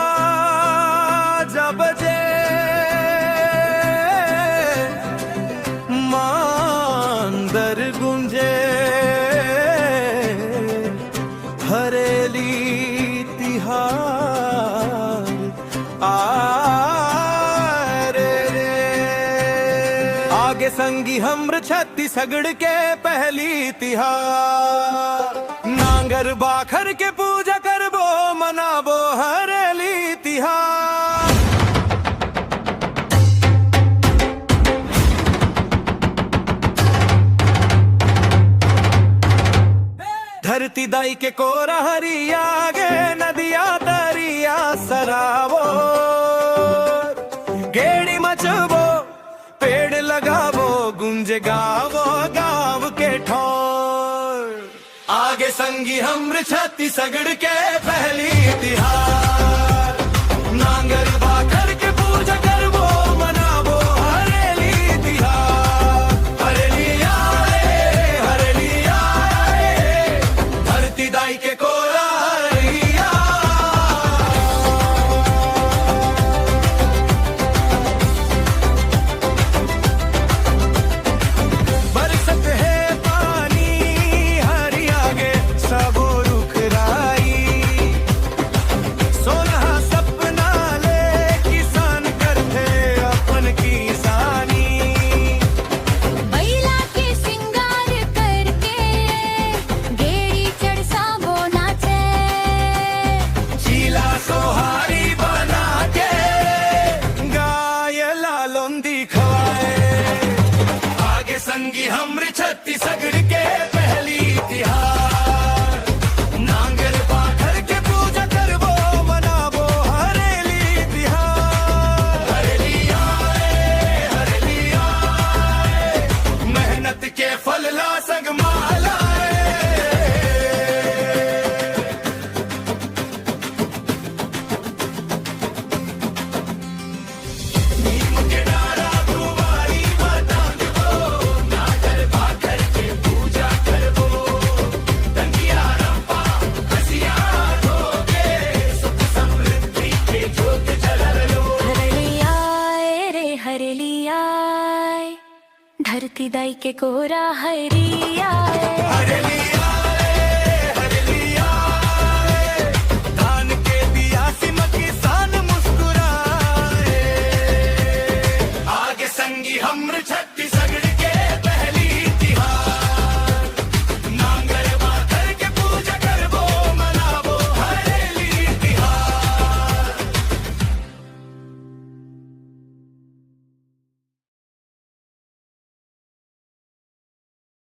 बाजा बजे मांदर गुंजे हरेली तिहार रे आगे संगी हमर छत्तीसगढ़ के पहली तिहार नांगर बाखर के पूजा करबो मनाबो हरेली तिहार। धरती दाई के कोरा हरिया गे नदिया दरिया सरावो गेड़ी मचबो पेड़ लगावो गुंजे गावो गाँव के ठोर आगे संगी हमर छत्तीसगढ़ के पहली तिहार नांगर बाखर के पूजा करबो मनाबो हरेली तिहार। हरेली आए धरती दाई के कोरा हरिया। बरसत है पानी हरिया गे सबो रुख राई सोलह सपना ले किसान करते अपन किसानी बैला के सिंगार करके गेड़ी चढ़सा बो नाचे चीला सोहारी बना के गाय लालोंदी खवाए आगे संगी हमर छत्तीसगढ़ के पहली तिहार नांगर बाखर के पूजा करबो मनाबो हरेली तिहार। हरेली आए मेहनत के फल ला संग मालाए नीम के डारा दुआरी बतांग बो नागर बाखर के पूजा करबो दंगिया रंपा हसिया धोके सुख समृद्धि के जोत जललो। हरलिया रे हरलिया धरती दाई के कोरा हरिया हरेली